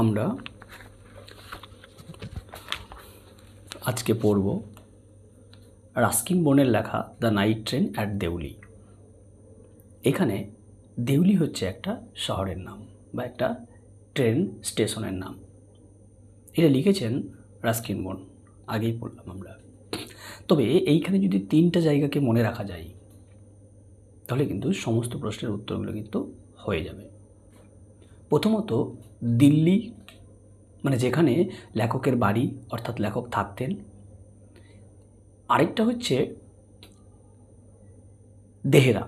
আমরা আজকে পড়ব রাস্কিন বন্ডের লেখা the night train at Deoli. এখানে দেউলি হচ্ছে একটা শহরের নাম বা একটা ট্রেন স্টেশনের নাম। এটা লিখেছেন রাস্কিন বন্ড, আগেই পড়লাম আমরা। তবে এইখানে যদি তিনটা জায়গাকে মনে রাখা যায় তাহলে কিন্তু সমস্ত প্রশ্নের উত্তরগুলো কিন্তু হয়ে যাবে। প্রথমত দিল্লি, মানে যেখানে লেখকের বাড়ি অর্থাৎ লেখক থাকতেন। আরেকটা হচ্ছে দেহরা,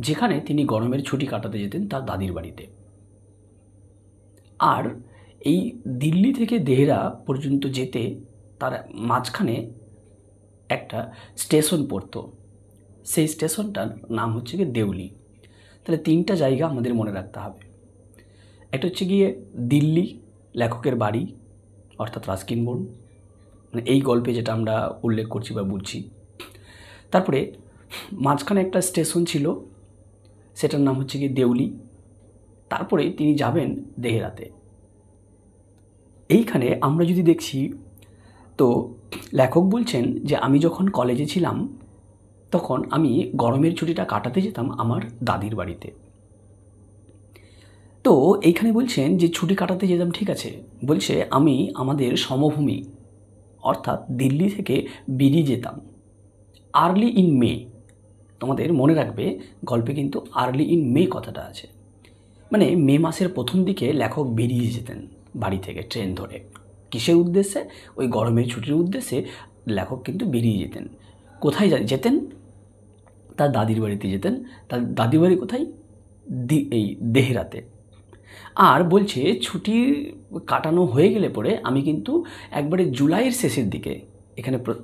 যেখানে তিনি গরমের ছুটি কাটাতে যেতেন তার দাদির বাড়িতে। আর এই দিল্লি থেকে দেহরা পর্যন্ত যেতে তার মাঝখানে একটা স্টেশন পড়তো, সেই স্টেশনটার নাম হচ্ছে গিয়ে দেউলি। তাহলে তিনটা জায়গা আমাদের মনে রাখতে হবে। একটা হচ্ছে গিয়ে দিল্লি, লেখকের বাড়ি অর্থাৎ রাস্কিন বন্ড, মানে এই গল্পে যেটা আমরা উল্লেখ করছি বা বুঝছি। তারপরে মাঝখানে একটা স্টেশন ছিল, সেটার নাম হচ্ছে গিয়ে দেউলি। তারপরে তিনি যাবেন দেহরাতে। এইখানে আমরা যদি দেখছি তো লেখক বলছেন যে আমি যখন কলেজে ছিলাম তখন আমি গরমের ছুটিটা কাটাতে যেতাম আমার দাদির বাড়িতে। তো এইখানে বলছেন যে ছুটি কাটাতে যেতাম, ঠিক আছে, বলছে আমি আমাদের সমভূমি অর্থাৎ দিল্লি থেকে বেরিয়ে যেতাম আর্লি ইন মে। তোমাদের মনে রাখবে গল্পে কিন্তু আর্লি ইন মে কথাটা আছে, মানে মে মাসের প্রথম দিকে লেখক বেরিয়ে যেতেন বাড়ি থেকে ট্রেন ধরে। কিসের উদ্দেশ্যে? ওই গরমের ছুটির উদ্দেশ্যে লেখক কিন্তু বেরিয়ে যেতেন। কোথায় যেতেন? তার দাদির বাড়িতে যেতেন। তার দাদির বাড়ি কোথায়? এই দেহরাতে। আর বলছে ছুটি কাটানো হয়ে গেলে পরে আমি কিন্তু একবারে জুলাইয়ের শেষের দিকে,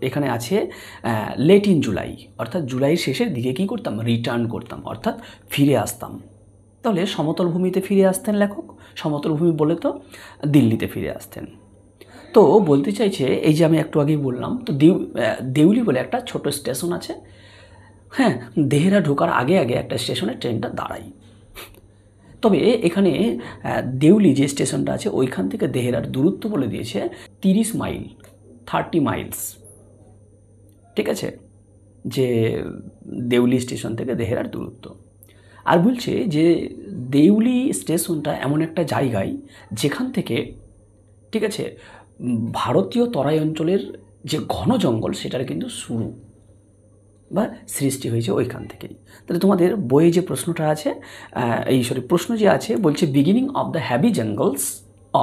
এখানে আছে লেট ইন জুলাই, অর্থাৎ জুলাইয়ের শেষের দিকে কী করতাম? রিটার্ন করতাম, অর্থাৎ ফিরে আসতাম। তাহলে সমতল ভূমিতে ফিরে আসতেন লেখক। সমতল ভূমি বলে তো দিল্লিতে ফিরে আসতেন। তো বলতে চাইছে এই যে আমি একটু আগেই বললাম, তো দেউলি বলে একটা ছোট স্টেশন আছে। হ্যাঁ, দেহরা ঢোকার আগে আগে একটা স্টেশনে ট্রেনটা দাঁড়ায়। তবে এখানে দেউলি যে স্টেশনটা আছে ওইখান থেকে দেহরার দূরত্ব বলে দিয়েছে 30 মাইল, 30 মাইলস। ঠিক আছে, যে দেউলি স্টেশন থেকে দেহরার দূরত্ব। আর বলছে যে দেউলি স্টেশনটা এমন একটা জায়গায় যেখান থেকে, ঠিক আছে, ভারতীয় তরাই অঞ্চলের যে ঘন জঙ্গল সেটার কিন্তু শুরু বা সৃষ্টি হয়েছে ওইখান থেকেই। তাহলে তোমাদের বইয়ে যে প্রশ্নটা আছে, প্রশ্ন যে আছে বলছে beginning of the heavy jungles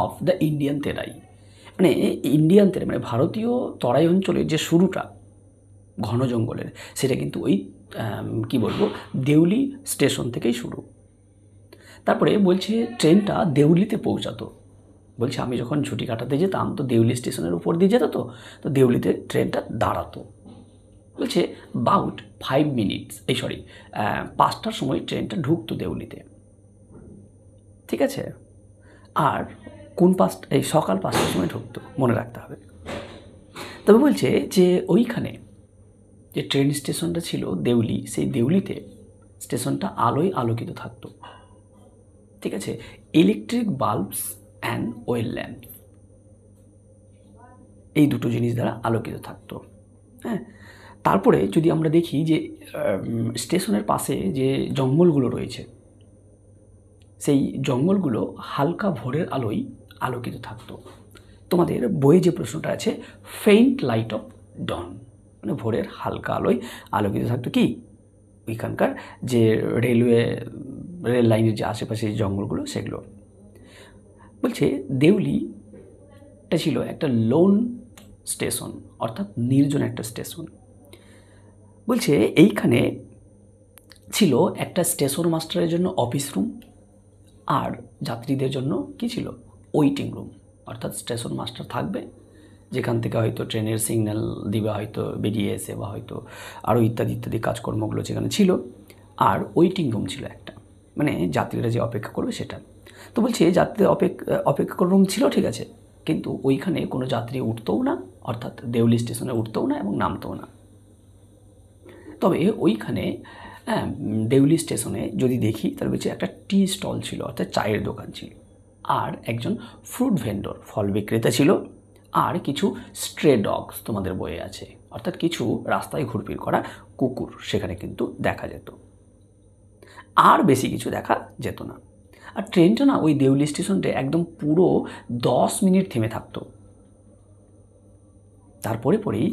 of the Indian Terai, মানে ইন্ডিয়ান তেরাই মানে ভারতীয় তরাই অঞ্চলের যে শুরুটা ঘন জঙ্গলের, সেটা কিন্তু ওই কি বলবো দেউলি স্টেশন থেকেই শুরু। তারপরে বলছে ট্রেনটা দেউলিতে পৌঁছাতো। বলছে আমি যখন ছুটি কাটাতে যেতাম তো দেউলি স্টেশনের উপর দিয়ে যেত, তো দেউলিতে ট্রেনটা দাঁড়াতো। বলছে অ্যাবাউট 5 মিনিটস, 5টার সময় ট্রেনটা ঢুকতো দেউলিতে। ঠিক আছে, আর কোন সকাল 5টার সময় ঢুকতো, মনে রাখতে হবে। তবে বলছে যে ওইখানে যে ট্রেন স্টেশনটা ছিল দেউলি, সেই দেউলিতে স্টেশনটা আলোয় আলোকিত থাকতো। ঠিক আছে, electric bulbs and well lamp, এই দুটো জিনিস দ্বারা আলোকিত থাকতো। হ্যাঁ, তারপরে যদি আমরা দেখি যে স্টেশনের পাশে যে জঙ্গলগুলো রয়েছে, সেই জঙ্গলগুলো হালকা ভোরের আলোয় আলোকিত থাকতো। তোমাদের বইয়ে যে প্রশ্নটা আছে ফেইন্ট লাইট অফ ডন, মানে ভোরের হালকা আলোয় আলোকিত থাকতো কি ওইখানকার যে রেল লাইনের যে আশেপাশে যে জঙ্গলগুলো সেগুলো। বলছে দেউলিটা ছিল একটা লোন স্টেশন, অর্থাৎ নির্জন একটা স্টেশন। বলছে এইখানে ছিল একটা স্টেশন মাস্টারের জন্য অফিস রুম, আর যাত্রীদের জন্য কি ছিল? Waiting room. অর্থাৎ স্টেশন মাস্টার থাকবে, যেখান থেকে হয়তো ট্রেনের সিগন্যাল দিবে, হয়তো বেরিয়ে এসে, বা হয়তো আরও ইত্যাদি ইত্যাদি কাজকর্মগুলো যেখানে ছিল। আর ওয়েটিং রুম ছিল একটা, মানে যাত্রীরা যে অপেক্ষা করবে সেটা। তো বলছে যাত্রীদের অপেক্ষা রুম ছিল, ঠিক আছে, কিন্তু ওইখানে কোনো যাত্রী উঠতও না, অর্থাৎ দেউলি স্টেশনে উঠতও না এবং নামতও না। তবে ওইখানে দেউলি স্টেশনে যদি দেখি তাহলে বলছে একটা টি স্টল ছিল, অর্থাৎ চায়ের দোকান ছিল। আর একজন ফ্রুট ভেন্ডর, ফল বিক্রেতা ছিল, আর কিছু স্ট্রে ডগস তোমাদের বইয়ে আছে, অর্থাৎ কিছু রাস্তায় ঘুরপির করা কুকুর সেখানে কিন্তু দেখা যেত। আর বেশি কিছু দেখা যেত না। আর ট্রেনটা না ওই দেউলি স্টেশনটা একদম পুরো 10 মিনিট থেমে থাকতো। তারপরে পরেই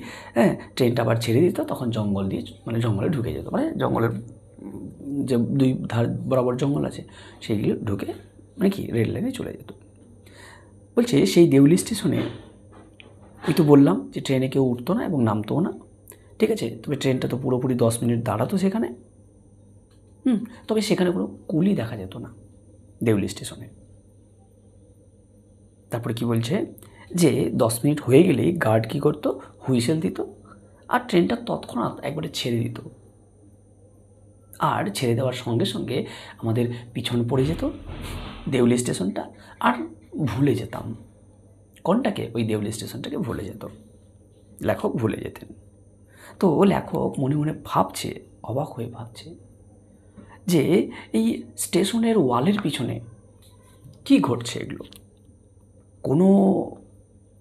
ট্রেনটা আবার ছেড়ে দিত, তখন জঙ্গল দিয়ে মানে জঙ্গলে ঢুকে যেত, মানে জঙ্গলের যে দুই ধার বরাবর জঙ্গল আছে সেইগুলো ঢুকে মানে কি রেল লাইনে চলে যেত। বলছে সেই দেউলি স্টেশনে ওই তো বললাম যে ট্রেনে কেউ উঠতো না এবং নামতোও না, ঠিক আছে। তবে ট্রেনটা তো পুরোপুরি 10 মিনিট দাঁড়াতো সেখানে। তবে সেখানে কোনো কুলি দেখা যেত না দেউলি স্টেশনে। তারপরে কি বলছে যে 10 মিনিট হয়ে গেলেই গার্ড কী করতো, হুইসেল দিত আর ট্রেনটা তৎক্ষণাৎ একবারে ছেড়ে দিত। আর ছেড়ে দেওয়ার সঙ্গে সঙ্গে আমাদের পিছন পড়ে যেত দেউলি স্টেশনটা, আর ভুলে যেতাম কোনটাকে, ওই দেউলি স্টেশনটাকে ভুলে যেত, লেখক ভুলে যেতেন। তো লেখক মনে মনে ভাবছে, অবাক হয়ে ভাবছে যে এই স্টেশনের ওয়ালের পিছনে কি ঘটছে, এগুলো কোনো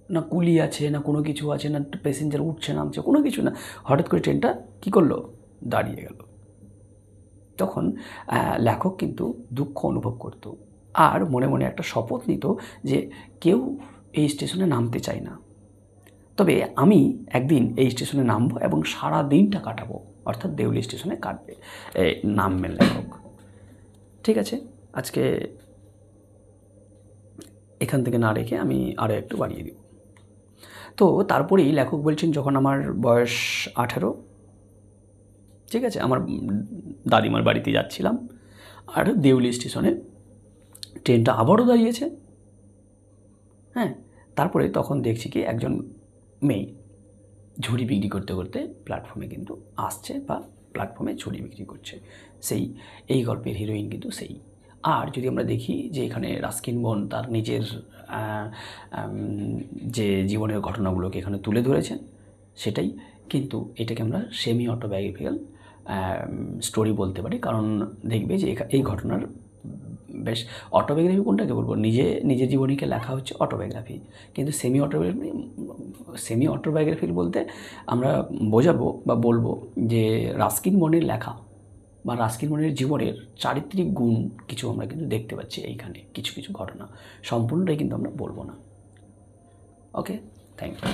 না কুলি আছে, না কোনো কিছু আছে, না প্যাসেঞ্জার উঠছে নামছে, কোনো কিছু না। হঠাৎ করে ট্রেনটা কী করলো, দাঁড়িয়ে গেল। তখন লেখক কিন্তু দুঃখ অনুভব করত আর মনে মনে একটা শপথ নিত যে কেউ এই স্টেশনে নামতে চায় না, তবে আমি একদিন এই স্টেশনে নামবো এবং সারা দিনটা কাটাবো, অর্থাৎ দেউলি স্টেশনে কাটবে নামবেন লেখক। ঠিক আছে, আজকে এখান থেকে না রেখে আমি আরও একটু বাড়িয়ে দিব। তো তারপরেই লেখক বলছেন, যখন আমার বয়স 18, ঠিক আছে, আমার দাদিমার বাড়িতে যাচ্ছিলাম আর দেউলি স্টেশনে ট্রেনটা আবারও দাঁড়িয়েছে। তারপরে তখন দেখছি কি একজন মেয়ে ঝুড়ি বিক্রি করতে করতে প্ল্যাটফর্মে কিন্তু আসছে, বা প্ল্যাটফর্মে ঝুড়ি বিক্রি করছে। সেই এই গল্পের হিরোইন কিন্তু সেই। আর যদি আমরা দেখি যে এখানে রাস্কিন বন্ড তার নিজের যে জীবনের ঘটনাগুলোকে এখানে তুলে ধরেছেন, সেটাই কিন্তু এটাকে আমরা সেমি অটোবায়োগ্রাফিক্যাল স্টোরি বলতে পারি। কারণ দেখবে যে এই ঘটনার বেশ অটোবায়োগ্রাফি কোনটাকে বলবো, নিজের জীবনীকে লেখা হচ্ছে অটোবায়োগ্রাফি, কিন্তু সেমি অটোবায়োগ্রাফি বলতে আমরা বোঝাবো বা বলবো যে রাস্কিন বন্ডের লেখা বা রাস্কিন বন্ডের জীবনের চারিত্রিক গুণ কিছু আমরা কিন্তু দেখতে পাচ্ছি এইখানে, কিছু কিছু ঘটনা, সম্পূর্ণটাই কিন্তু আমরা বলবো না। ওকে, থ্যাংক ইউ।